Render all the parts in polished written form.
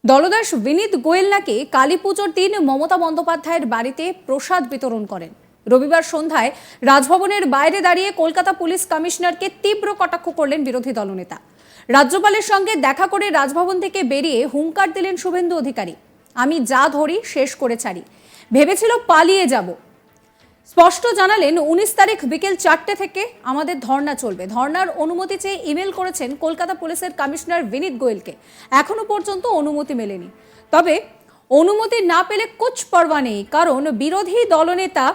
দলদাস বিনীত গোয়েল নাকি কালী পুজোর দিন মমতা বন্দ্যোপাধ্যায়ের বাড়িতে প্রসাদ বিতরণ করেন। রবিবার সন্ধ্যায় রাজভবনের বাইরে দাঁড়িয়ে কলকাতা পুলিশ কমিশনারকে তীব্র কটাক্ষ করলেন বিরোধী দলনেতা। রাজ্যপালের সঙ্গে দেখা করে রাজভবন থেকে বেরিয়ে হুঙ্কার দিলেন শুভেন্দু অধিকারী, আমি যা ধরি শেষ করে ছাড়ি, ভেবেছিল পালিয়ে যাব। স্পষ্ট জানালেন 19 তারিখ বিকেল 4টে থেকে আমাদের ধর্ণা চলবে। ধর্ণার অনুমতি চেয়ে ইমেল করেছেন কলকাতা পুলিশের কমিশনার বিনীত গোয়েলকে। এখনো পর্যন্ত অনুমতি মেলেনি। তবে অনুমতি না পেলে কুছ পরোয়া নেই, কারণ বিরোধী দলনেতা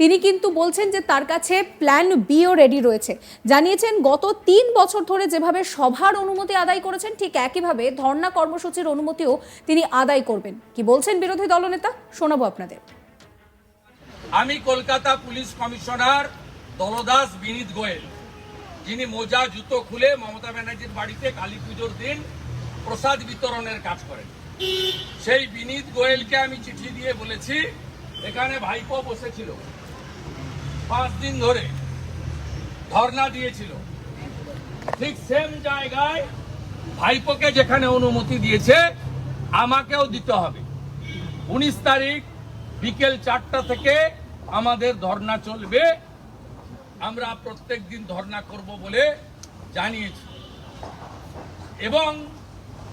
তিনি কিন্তু বলছেন যে তার কাছে প্ল্যান বিও রেডি রয়েছে। জানিয়েছেন গত 3 বছর ধরে যেভাবে সভার অনুমতি আদায় করেছেন ঠিক একইভাবে ধর্ণা কর্মসূচির অনুমতিও তিনি আদায় করবেন। কি বলছেন বিরোধী দলনেতা শোনাবো আপনাদের। আমি কলকাতা পুলিশ কমিশনার দলদাস বিনীত গোয়েল, যিনি মোজা জুতো খুলে মমতা ব্যানার্জির বাড়িতে কালী পুজোর দিন প্রসাদ বিতরণের কাজ করেন। সেই বিনীত গোয়েলকে আমি চিঠি দিয়ে বলেছি, এখানে ভাইপো বসেছিল, 5 দিন ধরে ধর্ণা দিয়েছিল, ঠিক সেম জায়গায় ভাইপোকে যেখানে অনুমতি দিয়েছে আমাকেও দিতে হবে। 19 তারিখ বিকেল 4টা থেকে আমাদের ধর্ণা চলবে। আমরা প্রত্যেক দিন ধর্ণা করব বলে জানিয়েছি এবং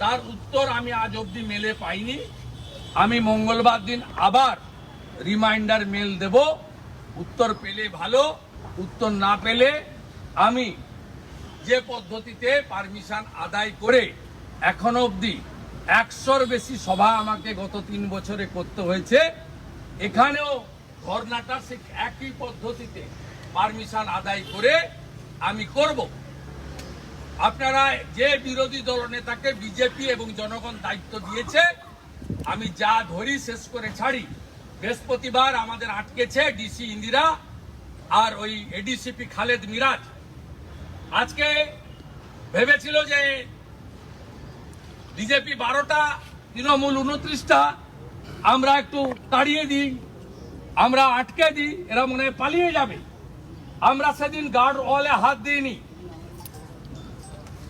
তার উত্তর আমি আজ অবধি মেলে পাইনি। আমি মঙ্গলবার দিন আবার রিমাইন্ডার মেল দেব। উত্তর পেলে ভালো, উত্তর না পেলে আমি যে পদ্ধতিতে পারমিশন আদায় করে এখনো অবধি 100-র বেশি সভা আমাকে গত 3 বছরে করতে হয়েছে, এখানেও ধর্নাটা ঠিক একই পদ্ধতিতে পারমিশন আদায় করে আমি করব। আপনারা যে বিরোধী দলনেতাকে বিজেপি এবং জনগণ দায়িত্ব দিয়েছে, আমি যা ধরি শেষ করে ছাড়ি। বৃহস্পতিবার আমাদের আটকেছে ডিসি ইন্দিরা আর ওই এডিসিপি খালেদ মিরাজ। আজকে ভেবেছিল যে বিজেপি 12টা, তৃণমূল 29টা, আমরা একটু তাড়িয়ে দিই, আমরা আটকে দিই, এরা মনে হয় পালিয়ে যাবে। আমরা সেদিন গার্ড ওয়ালে হাত দিইনি।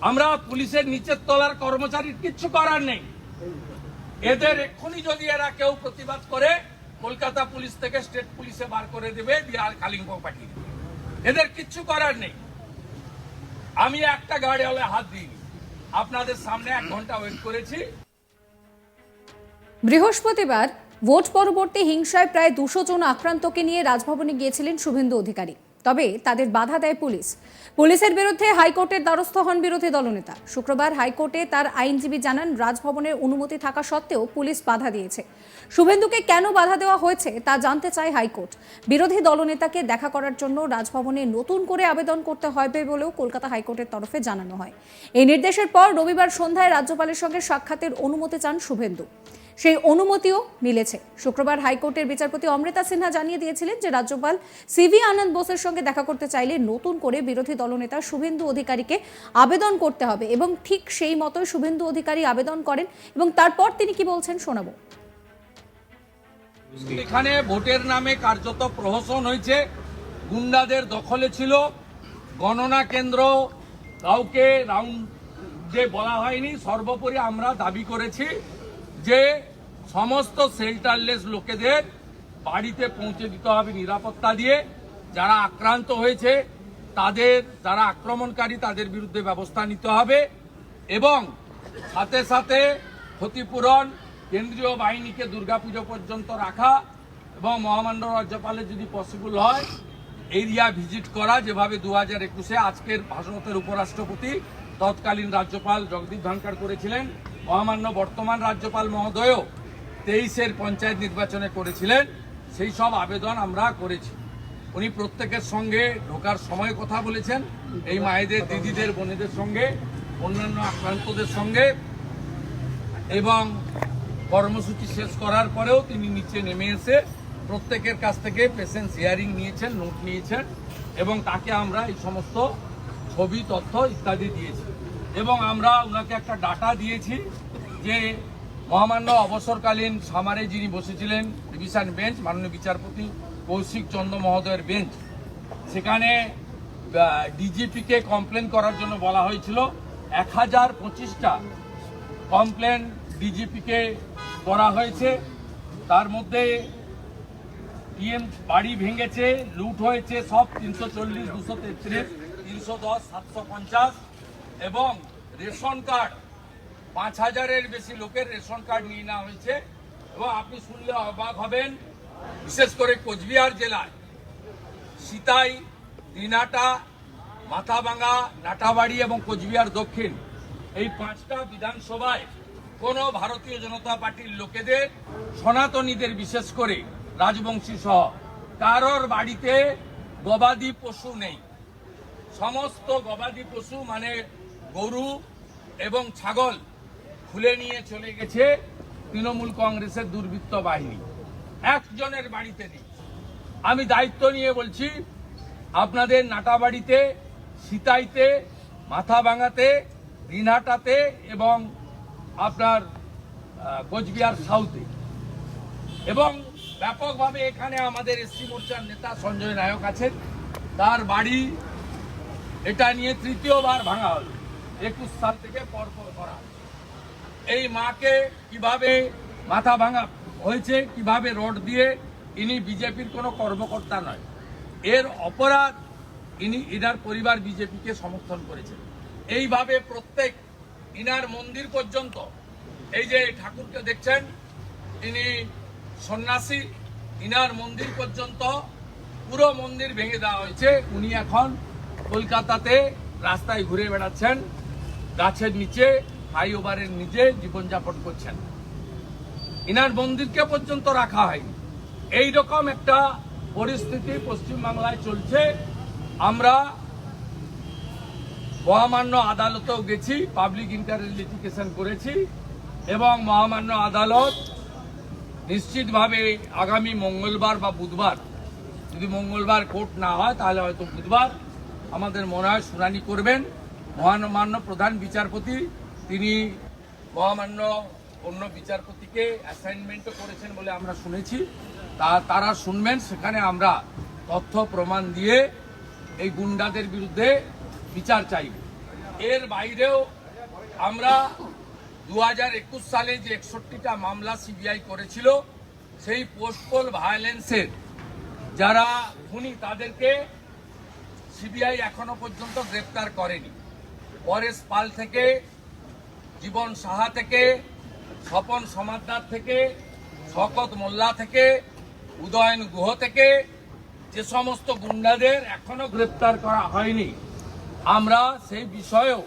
আমরা পুলিশের নিচের তলার কর্মচারীর কিচ্ছু করার নেই। এদের এক্ষুনি যদি এরা কেউ প্রতিবাদ করে কলকাতা পুলিশ থেকে স্টেট পুলিশে বার করে দেবে, দিয়ে আর কালিম্পং পাঠিয়ে দেবে। এদের কিচ্ছু করার নেই। আমি একটা গার্ড ওয়ালে হাত দিইনি। আপনাদের সামনে 1 ঘন্টা ওয়েট করেছি। বৃহস্পতিবার ভোট পরবর্তী হিংসায় প্রায় 200 জন আক্রান্তকে নিয়ে রাজভবনে গিয়েছিলেন শুভেন্দু অধিকারী। তবে তাদের বাধা দেয় পুলিশ। পুলিশের বিরুদ্ধে হাইকোর্টের দ্বারস্থ হন বিরোধী দলনেতা। শুক্রবার হাইকোর্টে তার আইনজীবী জানান, রাজভবনের অনুমতি থাকা সত্ত্বেও পুলিশ বাধা দিয়েছে। শুভেন্দুকে কেন বাধা দেওয়া হয়েছে তা জানতে চায় হাইকোর্ট। বিরোধী দলনেতাকে দেখা করার জন্য রাজভবনে নতুন করে আবেদন করতে হবে বলেও কলকাতা হাইকোর্টের তরফে জানানো হয়। এই নির্দেশের পর রবিবার সন্ধ্যায় রাজ্যপালের সঙ্গে সাক্ষাতের অনুমতি চান শুভেন্দু। সেই অনুমতিও মিলেছে। শুক্রবার হাইকোর্টের বিচারপতি অমৃতা সিনহা জানিয়ে দিয়েছিলেন যে রাজ্যপাল সিভি আনন্দ বোসের সঙ্গে দেখা করতে চাইলে নতুন করে বিরোধী দলনেতা শুভেন্দু অধিকারীকে আবেদন করতে হবে, এবং ঠিক সেই মতোই শুভেন্দু অধিকারী আবেদন করেন। এবং তারপর তিনি কি বলছেন শোনাবো। এখানে ভোটের নামে কার্যত প্রহসন হয়েছে, গুন্ডাদের দখলে ছিল। গণনা কেন্দ্র কাউকে রাউন্ড যে বলা হয়নি। সর্বোপরি আমরা দাবি করেছি যে সমস্ত শেল্টারলেস লোকেদের বাড়িতে পৌঁছে দিতে হবে নিরাপত্তা দিয়ে। যারা আক্রান্ত হয়েছে, তাদের যারা আক্রমণকারী, তাদের বিরুদ্ধে ব্যবস্থা নিতে হবে এবং সাথে সাথে ক্ষতিপূরণ, কেন্দ্রীয় বাহিনীকে দুর্গাপুজো পর্যন্ত রাখা এবং মহামান্য রাজ্যপালের যদি পসিবল হয় এরিয়া ভিজিট করা, যেভাবে 2021-এ আজকের ভাষণের উপরাষ্ট্রপতি তৎকালীন রাজ্যপাল জগদীপ ধনখড় করেছিলেন। মহামান্য বর্তমান রাজ্যপাল মহোদয়ও 23-এর পঞ্চায়েত নির্বাচনে করেছিলেন। সেই সব আবেদন আমরা করেছি। উনি প্রত্যেকের সঙ্গে ঢোকার সময় কথা বলেছেন, এই মায়েদের, দিদিদের, বোনেদের সঙ্গে, অন্যান্য আক্রান্তদের সঙ্গে, এবং কর্মসূচি শেষ করার পরেও তিনি নিচে নেমে এসে প্রত্যেকের কাছ থেকে পেশেন্স হিয়ারিং নিয়েছেন, নোট নিয়েছেন এবং তাকে আমরা এই সমস্ত ছবি, তথ্য ইত্যাদি দিয়েছি। এবং আমরা ওনাকে একটা ডাটা দিয়েছি যে মহামান্য অবসরকালীন সামারে যিনি বসেছিলেন ডিভিশন বেঞ্চ, মাননীয় বিচারপতি কৌশিক চন্দ্র মহোদয়ের বেঞ্চ, সেখানে ডিজিপিকে কমপ্লেন করার জন্য বলা হয়েছিল। 1025টা কমপ্লেন ডিজিপিকে করা হয়েছে। তার মধ্যে টিএম বাড়ি ভেঙেছে, লুট হয়েছে সব 340, 233, 310, 750 এবং রেশন কার্ড 5000-এর বেশি লোকের রেশন কার্ড নিয়ে নেওয়া হয়েছে। এবং আপনি শুনলে অবাক হবেন, বিশেষ করে কোচবিহার জেলায় সিতাই, দিনাটা, মাথাভাঙা, নাটাবাড়ি এবং কোচবিহার দক্ষিণ এই 5টা বিধানসভায় কোনো ভারতীয় জনতা পার্টির লোকেদের, সনাতনীদের বিশেষ করে রাজবংশী সহ কারোর বাড়িতে গবাদি পশু নেই। সমস্ত গবাদি পশু মানে গরু এবং ছাগল খুলে নিয়ে চলে গেছে তৃণমূল কংগ্রেসের দুর্বৃত্ত বাহিনী। একজনের বাড়িতে নেই। আমি দায়িত্ব নিয়ে বলছি, আপনাদের নাটাবাড়িতে, সিতাইতে, মাথাভাঙাতে, দিনহাটাতে এবং আপনার কোচবিহার সাউথে এবং ব্যাপকভাবে এখানে আমাদের এসসি মোর্চার নেতা সঞ্জয় নায়ক আছেন, তার বাড়ি এটা নিয়ে তৃতীয়বার ভাঙা হলো। 21 সাল থেকে পরপর করা। এই মাকে কিভাবে মাথা ভাঙা হয়েছে, কিভাবে রড দিয়ে, ইনি বিজেপির কোনো কর্মকর্তা নয়, এর অপরাধ ইনার পরিবার বিজেপিকে সমর্থন করেছে। এইভাবে প্রত্যেক ইনার মন্দির পর্যন্ত, এই যে ঠাকুরকে দেখছেন ইনি সন্ন্যাসী, ইনার মন্দির পর্যন্ত পুরো মন্দির ভেঙে দেওয়া হয়েছে। উনি এখন কলকাতাতে রাস্তায় ঘুরে বেড়াচ্ছেন, গাছের নিচে, ফ্লাইওভারের নিচে জীবনযাপন করছেন। ইনার মন্দিরকে পর্যন্ত রাখা হয়নি। এইরকম একটা পরিস্থিতি পশ্চিমবাংলায় চলছে। আমরা মহামান্য আদালতেও গেছি, পাবলিক ইন্টারেস্ট লিটিগেশন করেছি এবং মহামান্য আদালত নিশ্চিতভাবে আগামী মঙ্গলবার বা বুধবার, যদি মঙ্গলবার কোর্ট না হয় তাহলে হয়তো বুধবার আমাদের মনে হয় শুনানি করবেন। মহামান্য প্রধান বিচারপতি তিনি মহামান্য অন্য বিচারপতিকে অ্যাসাইনমেন্টও করেছেন বলে আমরা শুনেছি, তারা শুনবেন। সেখানে আমরা তথ্য প্রমাণ দিয়ে এই গুন্ডাদের বিরুদ্ধে বিচার চাইব। এর বাইরেও আমরা 2021 সালে যে 61টা মামলা সিবিআই করেছিল, সেই পোস্টপোল ভায়োলেন্সের যারা খুনি তাদেরকে সিবিআই এখনো পর্যন্ত গ্রেপ্তার করেনি। পরেশ পাল থেকে, জীবন সাহা থেকে, স্বপন সমাদ্দার থেকে, শকত মোল্লা থেকে, উদয়ন গুহ থেকে যে সমস্ত গুন্ডাদের এখনো গ্রেপ্তার করা হয়নি, আমরা সেই বিষয়েও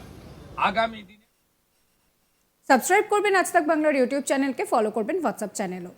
আগামী দিনে সাবস্ক্রাইব করবেন আজ তাক বাংলার ইউটিউব চ্যানেলকে, ফলো করবেন হোয়াটসঅ্যাপ চ্যানেলও।